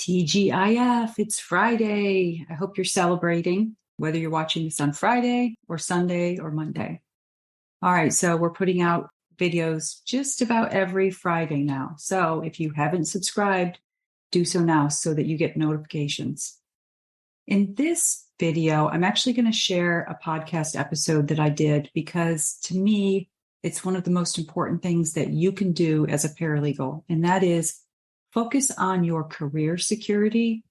TGIF, it's Friday. I hope you're celebrating, whether you're watching this on Friday or Sunday or Monday. All right, so we're putting out videos just about every Friday now. So if you haven't subscribed, do so now so that you get notifications. In this video, I'm actually going to share a podcast episode that I did because to me, it's one of the most important things that you can do as a paralegal, and that is focus on your career security,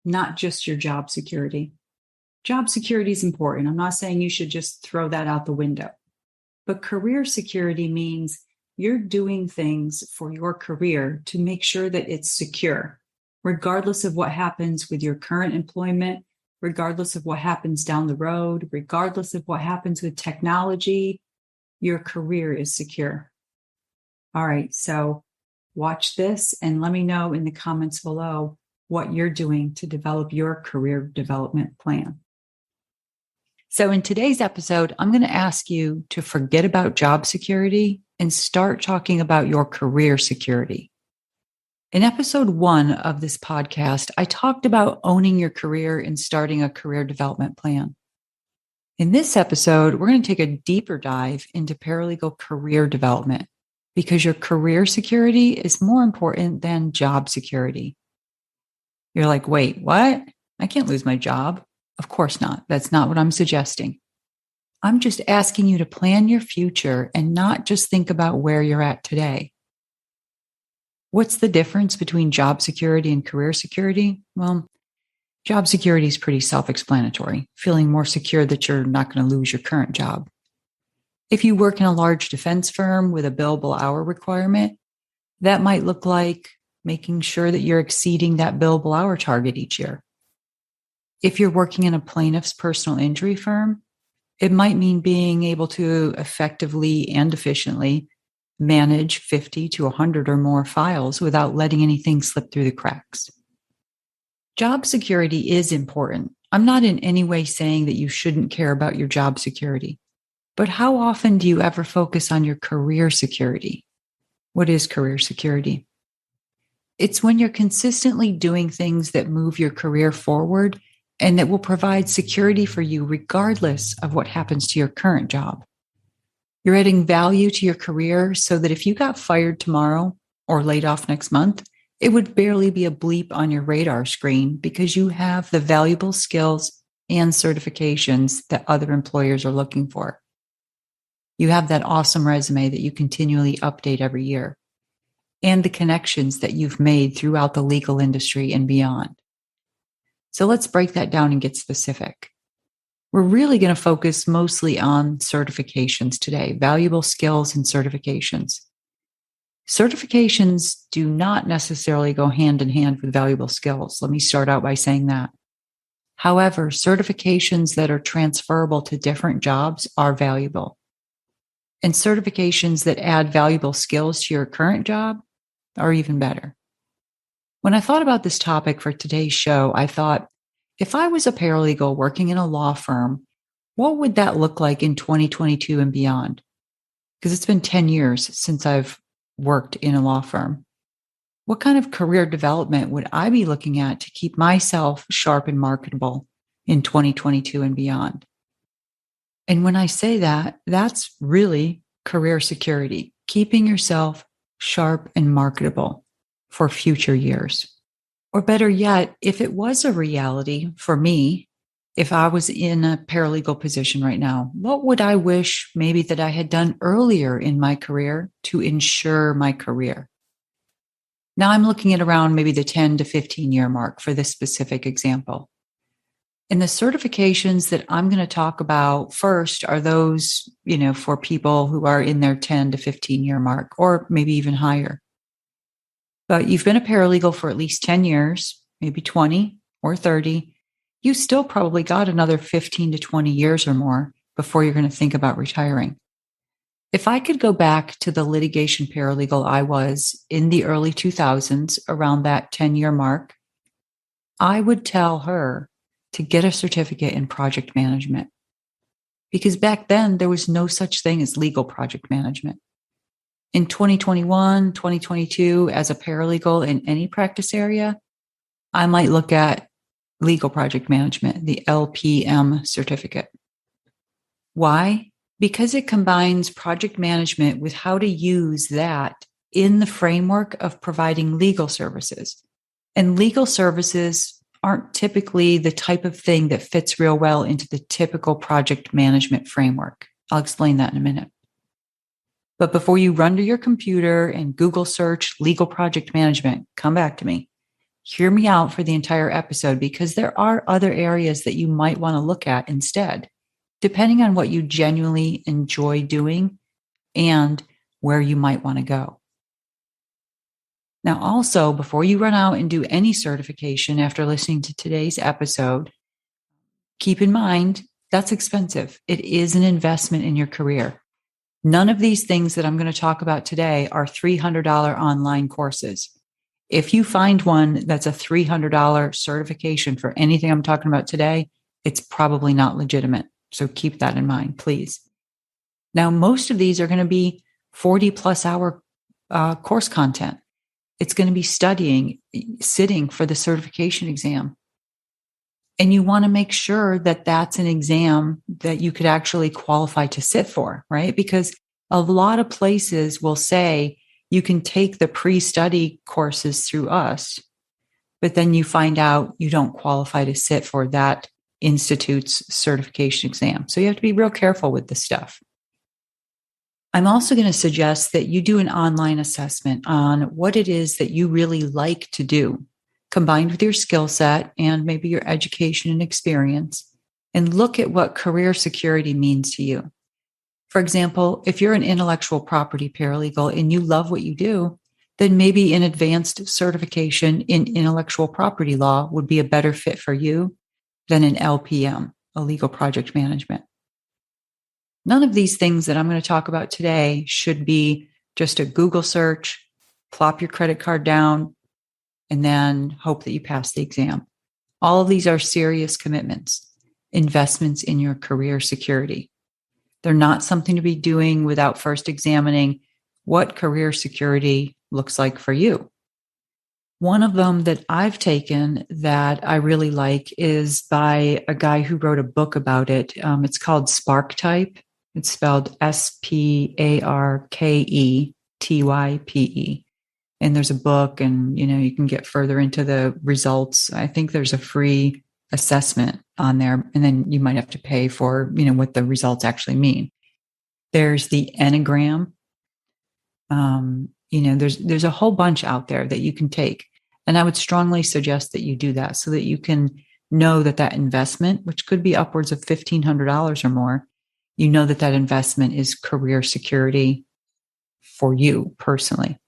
not just your job security. Job security is important. I'm not saying you should just throw that out the window. But career security means you're doing things for your career to make sure that it's secure, regardless of what happens with your current employment, regardless of what happens down the road, regardless of what happens with technology, your career is secure. All right, so watch this and let me know in the comments below what you're doing to develop your career development plan. So in today's episode, I'm going to ask you to forget about job security and start talking about your career security. In episode 1 of this podcast, I talked about owning your career and starting a career development plan. In this episode, we're going to take a deeper dive into paralegal career development because your career security is more important than job security. You're like, wait, what? I can't lose my job. Of course not. That's not what I'm suggesting. I'm just asking you to plan your future and not just think about where you're at today. What's the difference between job security and career security? Well, job security is pretty self-explanatory, feeling more secure that you're not going to lose your current job. If you work in a large defense firm with a billable hour requirement, that might look like making sure that you're exceeding that billable hour target each year. If you're working in a plaintiff's personal injury firm, it might mean being able to effectively and efficiently manage 50 to 100 or more files without letting anything slip through the cracks. Job security is important. I'm not in any way saying that you shouldn't care about your job security. But how often do you ever focus on your career security? What is career security? It's when you're consistently doing things that move your career forward and that will provide security for you regardless of what happens to your current job. You're adding value to your career so that if you got fired tomorrow or laid off next month, it would barely be a bleep on your radar screen because you have the valuable skills and certifications that other employers are looking for. You have that awesome resume that you continually update every year, and the connections that you've made throughout the legal industry and beyond. So let's break that down and get specific. We're really going to focus mostly on certifications today, valuable skills and certifications. Certifications do not necessarily go hand in hand with valuable skills. Let me start out by saying that. However, certifications that are transferable to different jobs are valuable. And certifications that add valuable skills to your current job are even better. When I thought about this topic for today's show, I thought, if I was a paralegal working in a law firm, what would that look like in 2022 and beyond? Because it's been 10 years since I've worked in a law firm. What kind of career development would I be looking at to keep myself sharp and marketable in 2022 and beyond? And when I say that, that's really career security, keeping yourself sharp and marketable for future years. Or better yet, if it was a reality for me, if I was in a paralegal position right now, what would I wish maybe that I had done earlier in my career to ensure my career? Now I'm looking at around maybe the 10 to 15 year mark for this specific example. And the certifications that I'm going to talk about first are those, for people who are in their 10 to 15 year mark, or maybe even higher. But you've been a paralegal for at least 10 years, maybe 20 or 30. You still probably got another 15 to 20 years or more before you're going to think about retiring. If I could go back to the litigation paralegal I was in the early 2000s, around that 10-year mark, I would tell her to get a certificate in project management. Because back then, there was no such thing as legal project management. In 2021, 2022, as a paralegal in any practice area, I might look at legal project management, the LPM certificate. Why? Because it combines project management with how to use that in the framework of providing legal services. And legal services aren't typically the type of thing that fits real well into the typical project management framework. I'll explain that in a minute. But before you run to your computer and Google search legal project management, come back to me. Hear me out for the entire episode, because there are other areas that you might want to look at instead, depending on what you genuinely enjoy doing and where you might want to go. Now, also, before you run out and do any certification after listening to today's episode, keep in mind that's expensive. It is an investment in your career. None of these things that I'm going to talk about today are $300 online courses. If you find one that's a $300 certification for anything I'm talking about today, it's probably not legitimate. So keep that in mind, please. Now, most of these are going to be 40 plus hour course content. It's going to be studying, sitting for the certification exam. And you want to make sure that that's an exam that you could actually qualify to sit for, right? Because a lot of places will say you can take the pre-study courses through us, but then you find out you don't qualify to sit for that institute's certification exam. So you have to be real careful with this stuff. I'm also going to suggest that you do an online assessment on what it is that you really like to do, combined with your skill set and maybe your education and experience, and look at what career security means to you. For example, if you're an intellectual property paralegal and you love what you do, then maybe an advanced certification in intellectual property law would be a better fit for you than an LPM, a legal project management. None of these things that I'm going to talk about today should be just a Google search, plop your credit card down, and then hope that you pass the exam. All of these are serious commitments, investments in your career security. They're not something to be doing without first examining what career security looks like for you. One of them that I've taken that I really like is by a guy who wrote a book about it. It's called Spark Type. It's spelled SPARKETYPE. And there's a book, and you can get further into the results. I think there's a free assessment on there, and then you might have to pay for what the results actually mean. There's the Enneagram. There's a whole bunch out there that you can take, and I would strongly suggest that you do that so that you can know that investment, which could be upwards of $1,500 or more, that investment is career security for you personally.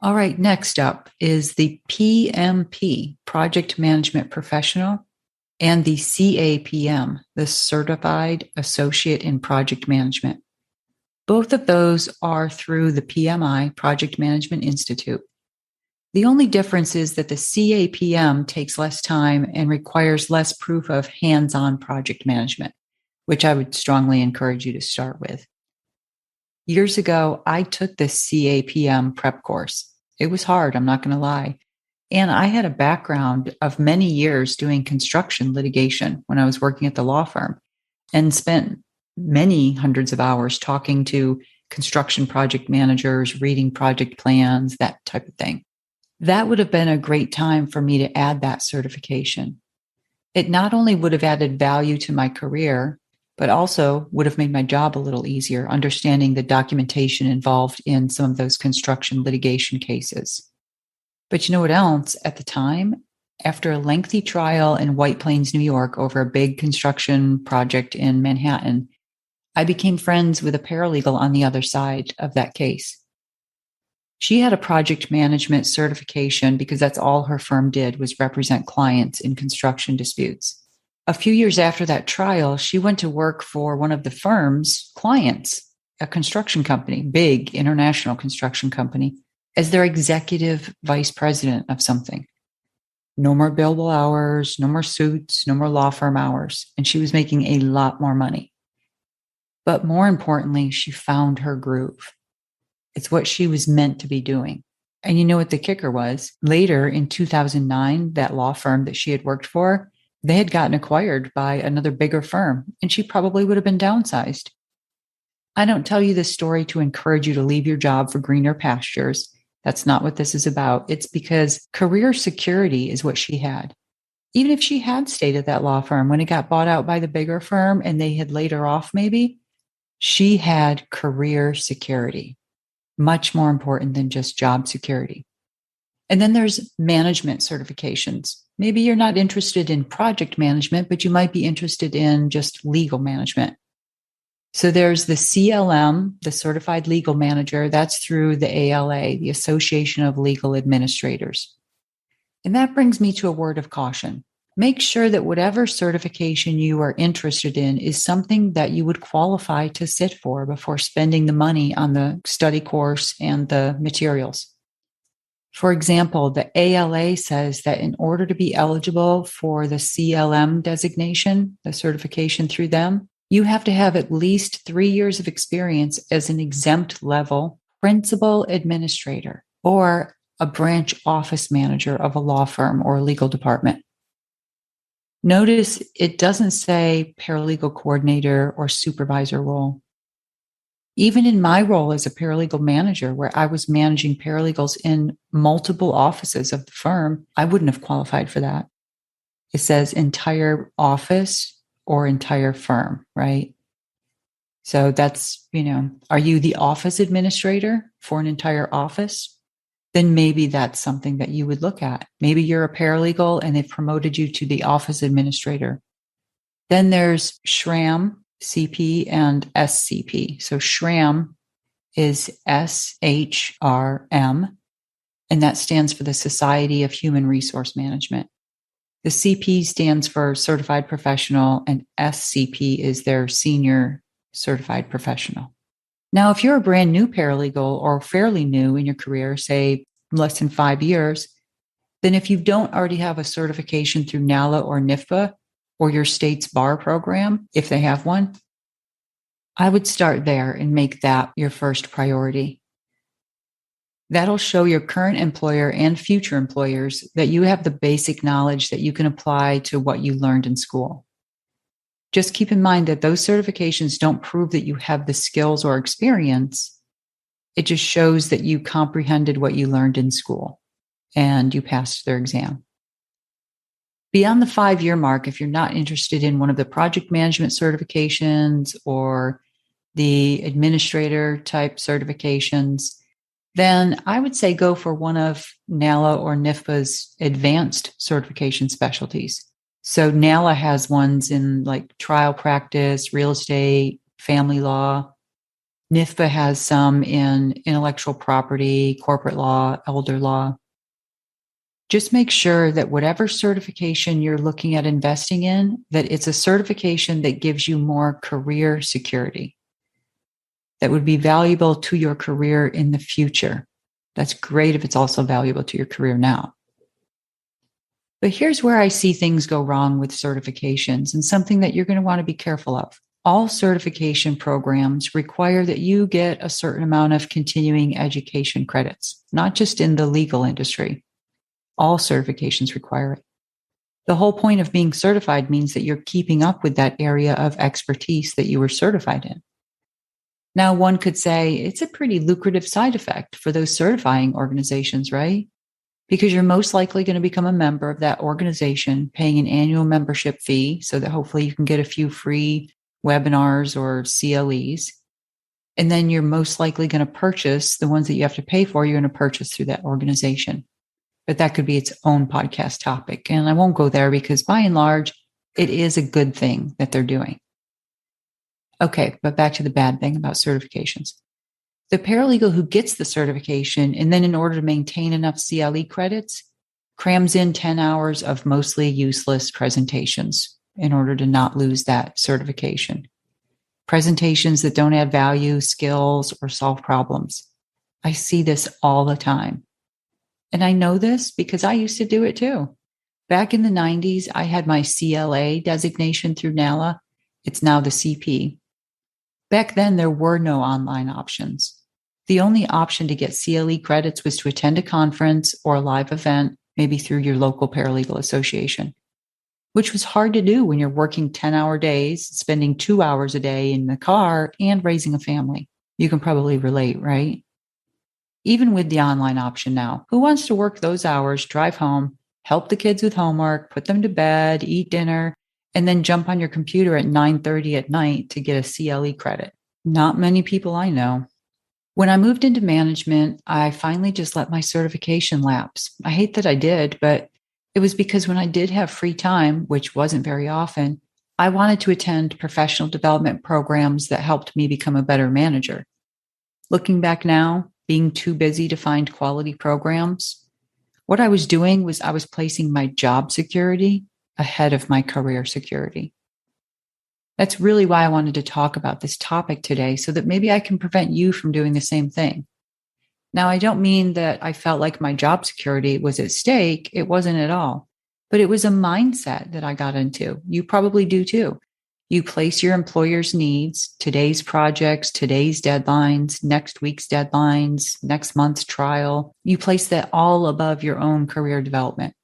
All right, next up is the PMP, Project Management Professional, and the CAPM, the Certified Associate in Project Management. Both of those are through the PMI, Project Management Institute. The only difference is that the CAPM takes less time and requires less proof of hands-on project management, which I would strongly encourage you to start with. Years ago, I took the CAPM prep course. It was hard, I'm not going to lie. And I had a background of many years doing construction litigation when I was working at the law firm, and spent many hundreds of hours talking to construction project managers, reading project plans, that type of thing. That would have been a great time for me to add that certification. It not only would have added value to my career, but also would have made my job a little easier, understanding the documentation involved in some of those construction litigation cases. But you know what else? At the time, after a lengthy trial in White Plains, New York, over a big construction project in Manhattan, I became friends with a paralegal on the other side of that case. She had a project management certification because that's all her firm did, was represent clients in construction disputes. A few years after that trial, she went to work for one of the firm's clients, a construction company, big international construction company, as their executive vice president of something. No more billable hours, no more suits, no more law firm hours. And she was making a lot more money. But more importantly, she found her groove. It's what she was meant to be doing. And you know what the kicker was? Later in 2009, that law firm that she had worked for, they had gotten acquired by another bigger firm, and she probably would have been downsized. I don't tell you this story to encourage you to leave your job for greener pastures. That's not what this is about. It's because career security is what she had. Even if she had stayed at that law firm when it got bought out by the bigger firm and they had laid her off, maybe, she had career security, much more important than just job security. And then there's management certifications. Maybe you're not interested in project management, but you might be interested in just legal management. So there's the CLM, the Certified Legal Manager. That's through the ALA, the Association of Legal Administrators. And that brings me to a word of caution. Make sure that whatever certification you are interested in is something that you would qualify to sit for before spending the money on the study course and the materials. For example, the ALA says that in order to be eligible for the CLM designation, the certification through them, you have to have at least 3 years of experience as an exempt level principal administrator or a branch office manager of a law firm or a legal department. Notice it doesn't say paralegal coordinator or supervisor role. Even in my role as a paralegal manager, where I was managing paralegals in multiple offices of the firm, I wouldn't have qualified for that. It says entire office or entire firm, right? So that's, are you the office administrator for an entire office? Then maybe that's something that you would look at. Maybe you're a paralegal and they've promoted you to the office administrator. Then there's SHRM, CP, and SCP. So SHRM is SHRM, and that stands for the Society of Human Resource Management. The CP stands for Certified Professional, and SCP is their Senior Certified Professional. Now, if you're a brand new paralegal or fairly new in your career, say less than 5 years, then if you don't already have a certification through NALA or NIFPA or your state's bar program, if they have one, I would start there and make that your first priority. That'll show your current employer and future employers that you have the basic knowledge that you can apply to what you learned in school. Just keep in mind that those certifications don't prove that you have the skills or experience. It just shows that you comprehended what you learned in school and you passed their exam. Beyond the 5-year mark, if you're not interested in one of the project management certifications or the administrator type certifications, then I would say go for one of NALA or NIFPA's advanced certification specialties. So NALA has ones in like trial practice, real estate, family law. NIFPA has some in intellectual property, corporate law, elder law. Just make sure that whatever certification you're looking at investing in, that it's a certification that gives you more career security, that would be valuable to your career in the future. That's great if it's also valuable to your career now. But here's where I see things go wrong with certifications and something that you're going to want to be careful of. All certification programs require that you get a certain amount of continuing education credits, not just in the legal industry. All certifications require it. The whole point of being certified means that you're keeping up with that area of expertise that you were certified in. Now, one could say it's a pretty lucrative side effect for those certifying organizations, right? Because you're most likely going to become a member of that organization, paying an annual membership fee so that hopefully you can get a few free webinars or CLEs. And then you're most likely going to purchase the ones that you have to pay for, you're going to purchase through that organization. But that could be its own podcast topic. And I won't go there because by and large, it is a good thing that they're doing. Okay, but back to the bad thing about certifications. The paralegal who gets the certification and then in order to maintain enough CLE credits, crams in 10 hours of mostly useless presentations in order to not lose that certification. Presentations that don't add value, skills, or solve problems. I see this all the time. And I know this because I used to do it too. Back in the 90s, I had my CLA designation through NALA. It's now the CP. Back then, there were no online options. The only option to get CLE credits was to attend a conference or a live event, maybe through your local paralegal association, which was hard to do when you're working 10-hour days, spending 2 hours a day in the car, and raising a family. You can probably relate, right? Even with the online option now, who wants to work those hours, drive home, help the kids with homework, put them to bed, eat dinner, and then jump on your computer at 9:30 at night to get a CLE credit? Not many people I know. When I moved into management, I finally just let my certification lapse. I hate that I did, but it was because when I did have free time, which wasn't very often, I wanted to attend professional development programs that helped me become a better manager. Looking back now, being too busy to find quality programs, what I was doing was I was placing my job security ahead of my career security. That's really why I wanted to talk about this topic today, so that maybe I can prevent you from doing the same thing. Now, I don't mean that I felt like my job security was at stake. It wasn't at all. But it was a mindset that I got into. You probably do too. You place your employer's needs, today's projects, today's deadlines, next week's deadlines, next month's trial. You place that all above your own career development.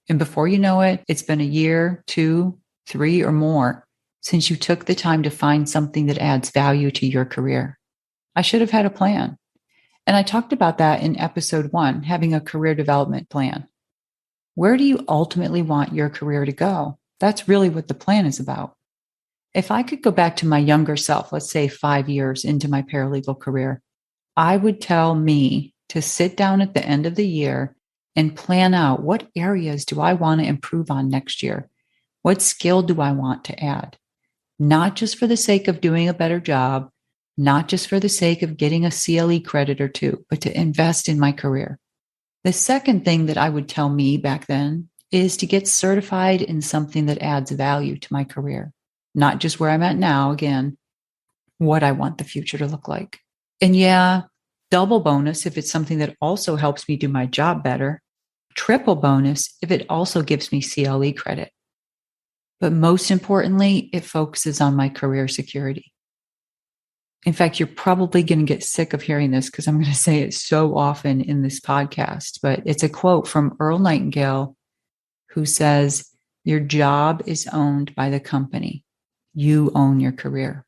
And before you know it, it's been a year, 2, 3, or more since you took the time to find something that adds value to your career. I should have had a plan. And I talked about that in episode 1, having a career development plan. Where do you ultimately want your career to go? That's really what the plan is about. If I could go back to my younger self, let's say 5 years into my paralegal career, I would tell me to sit down at the end of the year and plan out, what areas do I want to improve on next year? What skill do I want to add? Not just for the sake of doing a better job, not just for the sake of getting a CLE credit or 2, but to invest in my career. The second thing that I would tell me back then is to get certified in something that adds value to my career, not just where I'm at now, again, what I want the future to look like. And yeah, double bonus if it's something that also helps me do my job better, triple bonus if it also gives me CLE credit. But most importantly, it focuses on my career security. In fact, you're probably going to get sick of hearing this because I'm going to say it so often in this podcast, but it's a quote from Earl Nightingale, who says, "Your job is owned by the company. You own your career."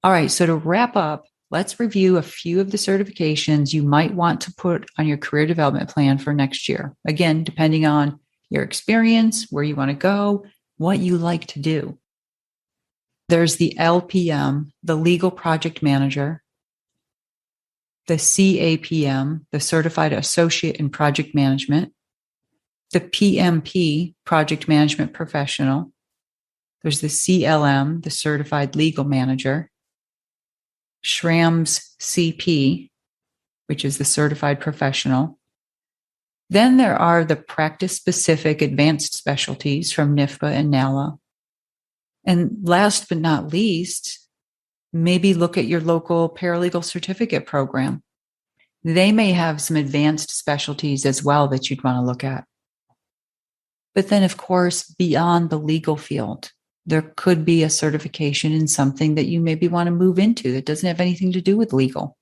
All right, so to wrap up, let's review a few of the certifications you might want to put on your career development plan for next year. Again, depending on your experience, where you want to go, what you like to do. There's the LPM, the Legal Project Manager, the CAPM, the Certified Associate in Project Management, the PMP, Project Management Professional. There's the CLM, the Certified Legal Manager, SHRM's CP, which is the Certified Professional. Then there are the practice-specific advanced specialties from NIFPA and NALA. And last but not least, maybe look at your local paralegal certificate program. They may have some advanced specialties as well that you'd want to look at. But then, of course, beyond the legal field, there could be a certification in something that you maybe want to move into that doesn't have anything to do with legal.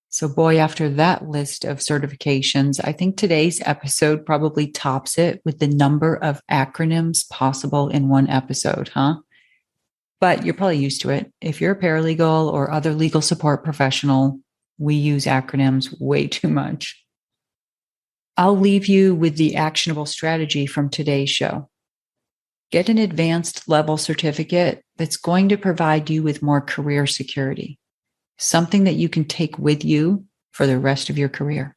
So boy, after that list of certifications, I think today's episode probably tops it with the number of acronyms possible in one episode, huh? But you're probably used to it. If you're a paralegal or other legal support professional, we use acronyms way too much. I'll leave you with the actionable strategy from today's show. Get an advanced level certificate that's going to provide you with more career security. Something that you can take with you for the rest of your career.